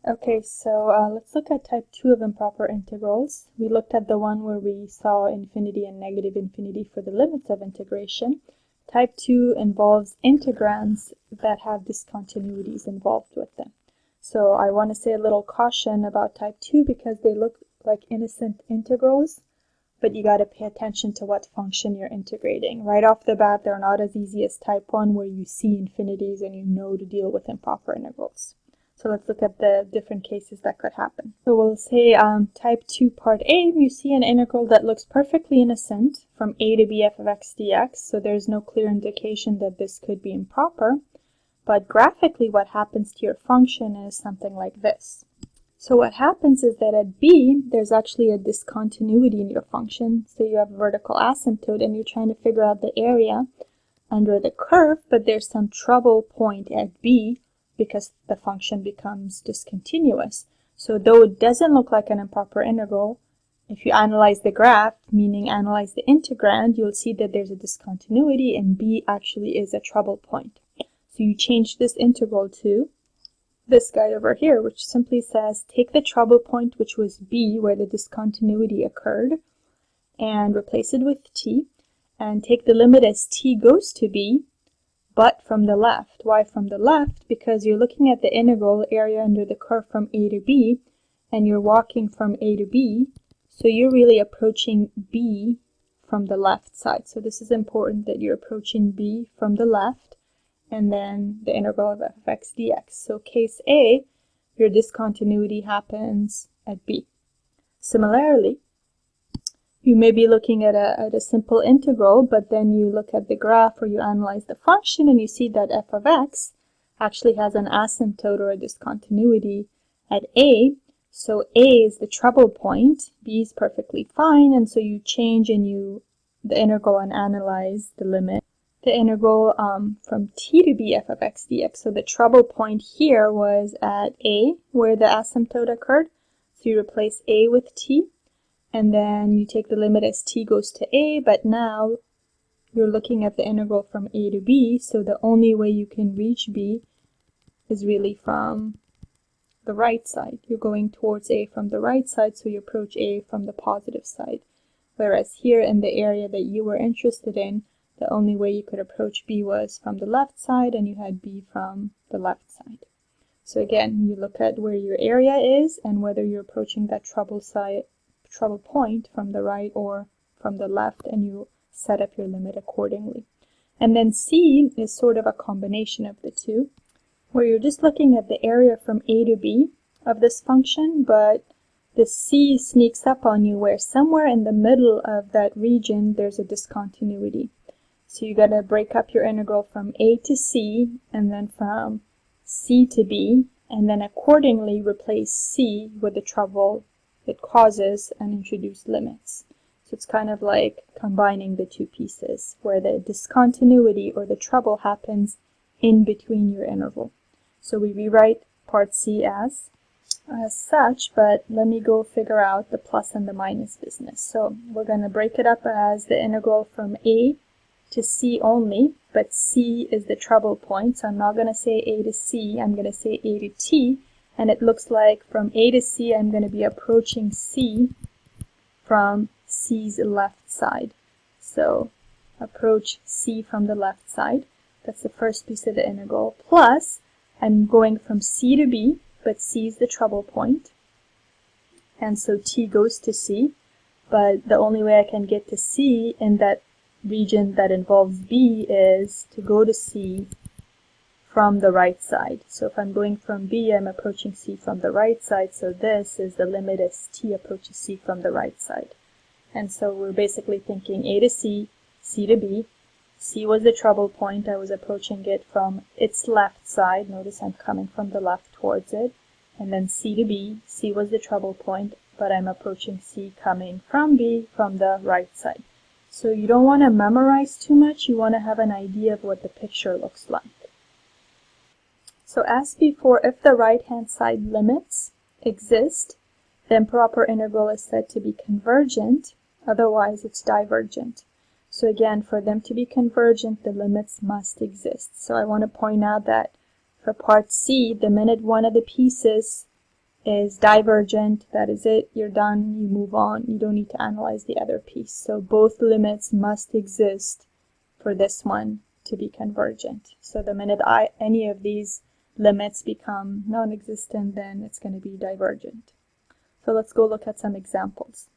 Okay, so let's look at type 2 of improper integrals. We looked at the one where we saw infinity and negative infinity for the limits of integration. Type 2 involves integrands that have discontinuities involved with them. So I want to say a little caution about type 2 because they look like innocent integrals, but you got to pay attention to what function you're integrating. Right off the bat, they're not as easy as type 1 where you see infinities and you know to deal with improper integrals. So let's look at the different cases that could happen. So we'll say type 2 part A, you see an integral that looks perfectly innocent from a to b f of x dx, so there's no clear indication that this could be improper. But graphically what happens to your function is something like this. So what happens is that at b, there's actually a discontinuity in your function. So you have a vertical asymptote and you're trying to figure out the area under the curve, but there's some trouble point at b, because the function becomes discontinuous. So though it doesn't look like an improper integral, if you analyze the graph, meaning analyze the integrand, you'll see that there's a discontinuity and b actually is a trouble point. So you change this integral to this guy over here, which simply says take the trouble point, which was b, where the discontinuity occurred, and replace it with t, and take the limit as t goes to b, but from the left. Why from the left? Because you're looking at the integral area under the curve from a to b, and you're walking from a to b, so you're really approaching b from the left side. So this is important that you're approaching b from the left, and then the integral of f of x dx. So case A, your discontinuity happens at b. Similarly, you may be looking at a simple integral, but then you look at the graph or you analyze the function and you see that f of x actually has an asymptote or a discontinuity at a. So a is the trouble point, b is perfectly fine, and so you change the integral and analyze the limit. The integral from t to b f of x dx. So the trouble point here was at a, where the asymptote occurred. So you replace a with t. And then you take the limit as t goes to a, but now you're looking at the integral from a to b, so the only way you can reach b is really from the right side. You're going towards a from the right side, so you approach a from the positive side. Whereas here in the area that you were interested in, the only way you could approach b was from the left side, and you had b from the left side. So again, you look at where your area is and whether you're approaching that trouble point from the right or from the left, and you set up your limit accordingly. And then C is sort of a combination of the two, where you're just looking at the area from A to B of this function, but the C sneaks up on you where somewhere in the middle of that region there's a discontinuity. So you got to break up your integral from A to C and then from C to B, and then accordingly replace C with the trouble it causes and introduce limits. So it's kind of like combining the two pieces, where the discontinuity or the trouble happens in between your interval. So we rewrite part C as such, but let me go figure out the plus and the minus business. So we're going to break it up as the integral from A to C only, but C is the trouble point, so I'm not going to say A to C, I'm going to say A to T. And it looks like from A to C, I'm going to be approaching C from C's left side. So approach C from the left side. That's the first piece of the integral. Plus, I'm going from C to B, but C is the trouble point. And so T goes to C. But the only way I can get to C in that region that involves B is to go to C from the right side. So if I'm going from B, I'm approaching C from the right side, so this is the limit as T approaches C from the right side. And so we're basically thinking A to C, C to B. C was the trouble point, I was approaching it from its left side, notice I'm coming from the left towards it. And then C to B, C was the trouble point, but I'm approaching C coming from B from the right side. So you don't want to memorize too much, you want to have an idea of what the picture looks like. So as before, if the right-hand side limits exist, the improper integral is said to be convergent, otherwise it's divergent. So again, for them to be convergent, the limits must exist. So I want to point out that for part C, the minute one of the pieces is divergent. That is it. You're done. You move on. You don't need to analyze the other piece. So both limits must exist for this one to be convergent. So the minute any of these limits become non-existent, then it's going to be divergent. So let's go look at some examples.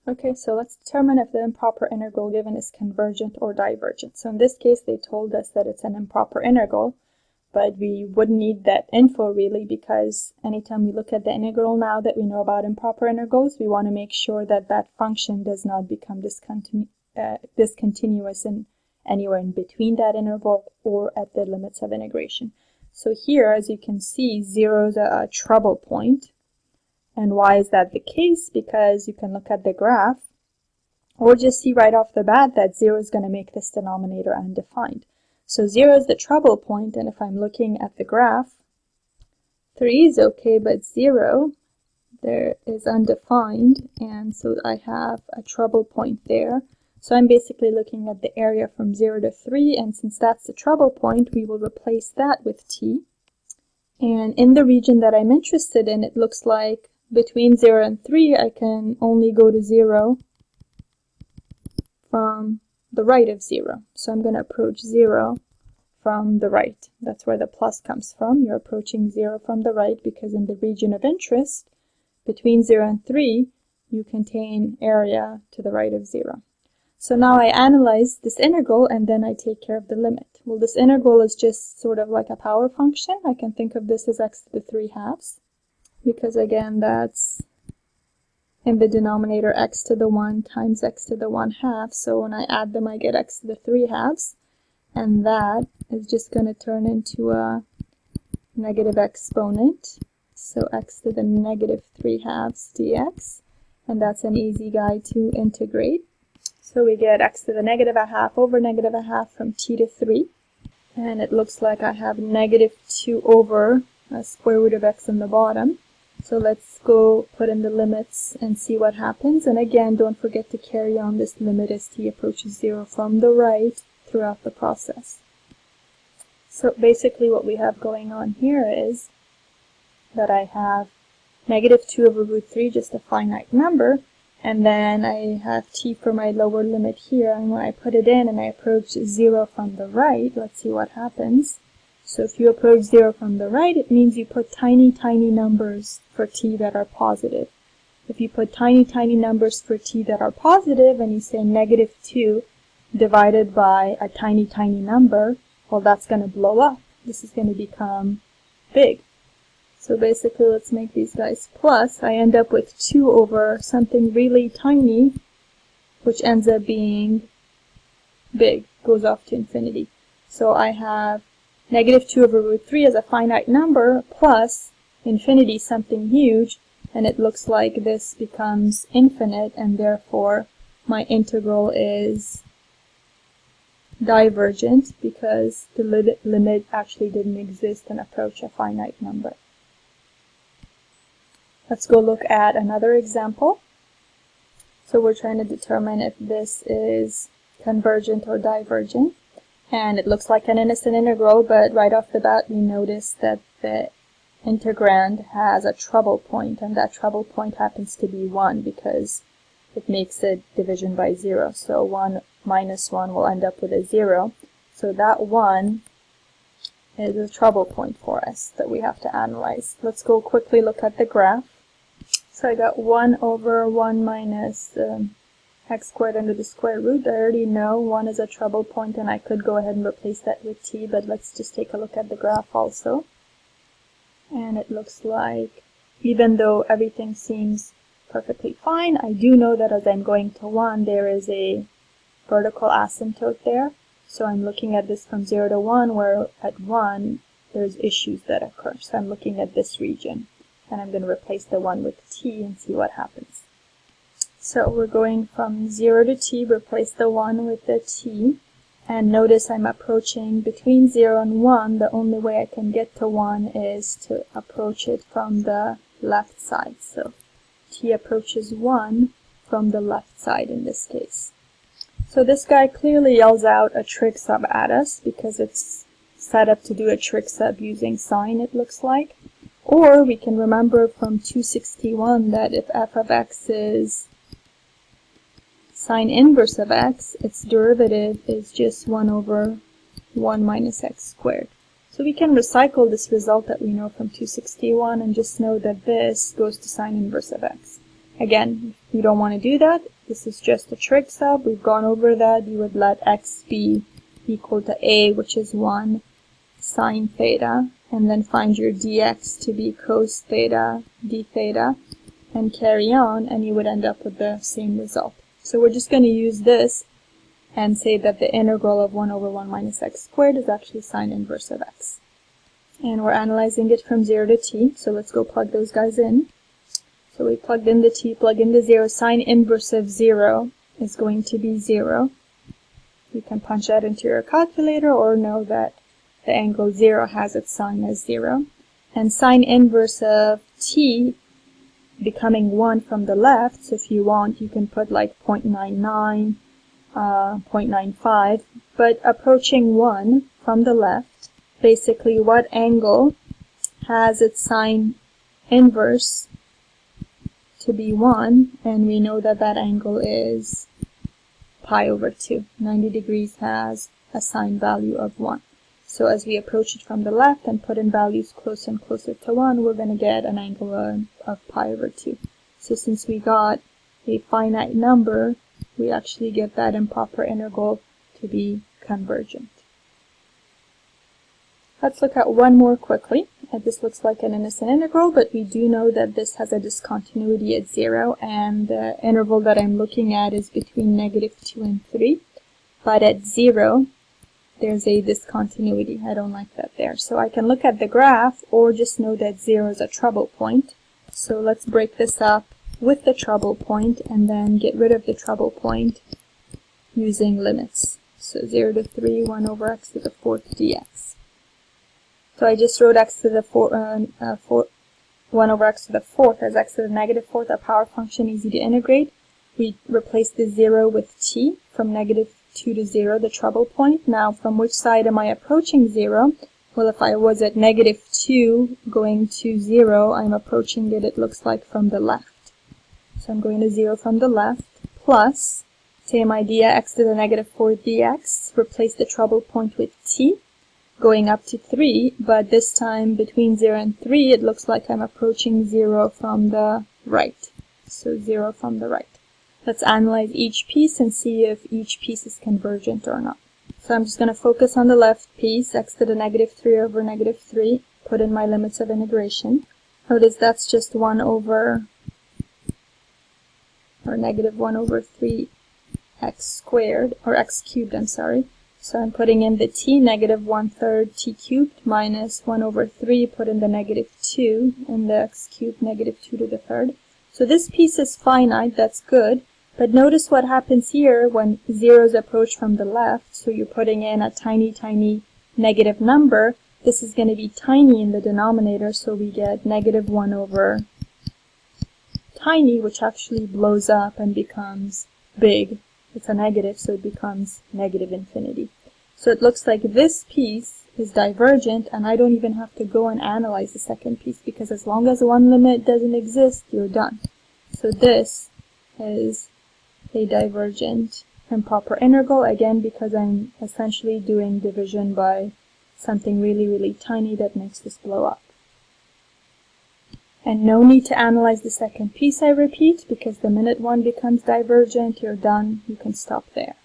Okay, so let's determine if the improper integral given is convergent or divergent. So in this case, they told us that it's an improper integral, but we wouldn't need that info really, because anytime we look at the integral now that we know about improper integrals, we want to make sure that that function does not become discontinuous in anywhere in between that interval or at the limits of integration. So here, as you can see, 0 is a trouble point. And why is that the case? Because you can look at the graph or just see right off the bat that 0 is going to make this denominator undefined. So 0 is the trouble point, and if I'm looking at the graph, 3 is okay, but 0 there is undefined, and so I have a trouble point there. So I'm basically looking at the area from 0 to 3, and since that's the trouble point, we will replace that with t. And in the region that I'm interested in, it looks like between 0 and 3, I can only go to 0 from the right of 0. So I'm going to approach 0 from the right. That's where the plus comes from. You're approaching 0 from the right because in the region of interest, between 0 and 3, you contain area to the right of 0. So now I analyze this integral and then I take care of the limit. Well, this integral is just sort of like a power function. I can think of this as x to the 3/2. Because again, that's in the denominator x to the 1 times x to the 1/2. So when I add them, I get x to the 3/2. And that is just going to turn into a negative exponent. So x to the negative 3/2 dx. And that's an easy guy to integrate. So we get x to the negative 1/2 over negative 1/2 from t to 3. And it looks like I have negative 2 over a square root of x in the bottom. So let's go put in the limits and see what happens. And again, don't forget to carry on this limit as t approaches 0 from the right throughout the process. So basically what we have going on here is that I have negative 2 over root 3, just a finite number, and then I have t for my lower limit here, and when I put it in and I approach 0 from the right, let's see what happens. So if you approach 0 from the right, it means you put tiny, tiny numbers for t that are positive. If you put tiny, tiny numbers for t that are positive, and you say negative 2 divided by a tiny, tiny number, well, that's going to blow up. This is going to become big. So basically, let's make these guys plus. I end up with 2 over something really tiny, which ends up being big, goes off to infinity. So I have negative 2 over root 3 as a finite number, plus infinity, something huge, and it looks like this becomes infinite, and therefore my integral is divergent because the limit actually didn't exist and approach a finite number. Let's go look at another example. So we're trying to determine if this is convergent or divergent. And it looks like an innocent integral, but right off the bat we notice that the integrand has a trouble point, and that trouble point happens to be 1 because it makes a division by 0. So 1 minus 1 will end up with a 0. So that 1 is a trouble point for us that we have to analyze. Let's go quickly look at the graph. So I got 1 over 1 minus x squared under the square root. I already know 1 is a trouble point, and I could go ahead and replace that with t, but let's just take a look at the graph also. And it looks like, even though everything seems perfectly fine, I do know that as I'm going to 1, there is a vertical asymptote there. So I'm looking at this from 0 to 1, where at 1, there's issues that occur. So I'm looking at this region, and I'm going to replace the 1 with t and see what happens. So we're going from 0 to t, replace the 1 with the t, and notice I'm approaching between 0 and 1. The only way I can get to 1 is to approach it from the left side. So t approaches 1 from the left side in this case. So this guy clearly yells out a trig sub at us because it's set up to do a trig sub using sine, it looks like. Or we can remember from 261 that if f of x is sine inverse of x, its derivative is just 1 over 1 minus x squared. So we can recycle this result that we know from 261 and just know that this goes to sine inverse of x. Again, if you don't want to do that, this is just a trig sub. We've gone over that. You would let x be equal to a, which is 1 sine theta, and then find your dx to be cos theta d theta, and carry on, and you would end up with the same result. So we're just going to use this and say that the integral of 1 over 1 minus x squared is actually sine inverse of x. And we're analyzing it from 0 to t, so let's go plug those guys in. So we plugged in the t, plug in the 0. Sine inverse of 0 is going to be 0. You can punch that into your calculator or know that the angle 0 has its sine as 0. And sine inverse of t becoming 1 from the left, so if you want, you can put like 0.99, 0.95, but approaching 1 from the left, basically what angle has its sine inverse to be 1, and we know that that angle is pi over 2. 90 degrees has a sine value of 1. So as we approach it from the left and put in values closer and closer to 1, we're going to get an angle of pi over 2. So since we got a finite number, we actually get that improper integral to be convergent. Let's look at one more quickly. This looks like an innocent integral, but we do know that this has a discontinuity at 0, and the interval that I'm looking at is between -2 and 3. But at 0, there's a discontinuity. I don't like that there. So I can look at the graph or just know that 0 is a trouble point. So let's break this up with the trouble point and then get rid of the trouble point using limits. So 0 to 3, 1 over x to the 4th dx. So I just wrote x to the 1 over x to the 4th as x to the -4th, a power function, easy to integrate. We replace the 0 with t from -2 to 0, the trouble point. Now, from which side am I approaching 0? Well, if I was at -2 going to 0, I'm approaching it, it looks like, from the left. So I'm going to 0 from the left, plus, same idea, x to the -4 dx, replace the trouble point with t, going up to 3, but this time between 0 and 3, it looks like I'm approaching 0 from the right. So 0 from the right. Let's analyze each piece and see if each piece is convergent or not. So I'm just going to focus on the left piece, x to the -3 over -3, put in my limits of integration. Notice that's just 1 over, or -1 over 3x squared, or x cubed, I'm sorry. So I'm putting in the t, -1/3 t cubed, minus 1 over 3, put in the -2, and the x cubed, -2 to the 3rd. So this piece is finite, that's good. But notice what happens here when zeros approach from the left. So you're putting in a tiny, tiny negative number. This is going to be tiny in the denominator, so we get -1 over tiny, which actually blows up and becomes big. It's a negative, so it becomes -infinity. So it looks like this piece is divergent, and I don't even have to go and analyze the second piece, because as long as one limit doesn't exist, you're done. So this is a divergent improper integral, again, because I'm essentially doing division by something really, really tiny that makes this blow up. And no need to analyze the second piece, I repeat, because the minute one becomes divergent, you're done, you can stop there.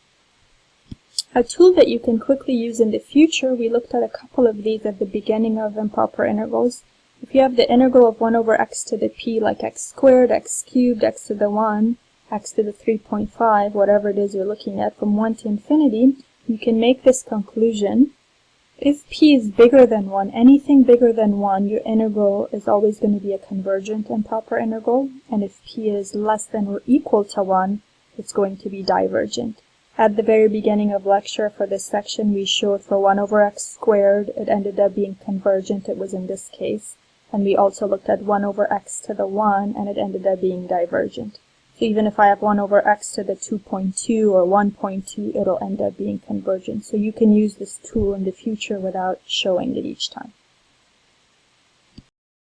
A tool that you can quickly use in the future, we looked at a couple of these at the beginning of improper integrals. If you have the integral of 1 over x to the p, like x squared, x cubed, x to the 1, x to the 3.5, whatever it is you're looking at, from 1 to infinity, you can make this conclusion. If p is bigger than 1, anything bigger than 1, your integral is always going to be a convergent improper integral. And if p is less than or equal to 1, it's going to be divergent. At the very beginning of lecture for this section, we showed for 1 over x squared, it ended up being convergent. It was in this case. And we also looked at 1 over x to the 1, and it ended up being divergent. So even if I have 1 over x to the 2.2 or 1.2, it'll end up being convergent. So you can use this tool in the future without showing it each time.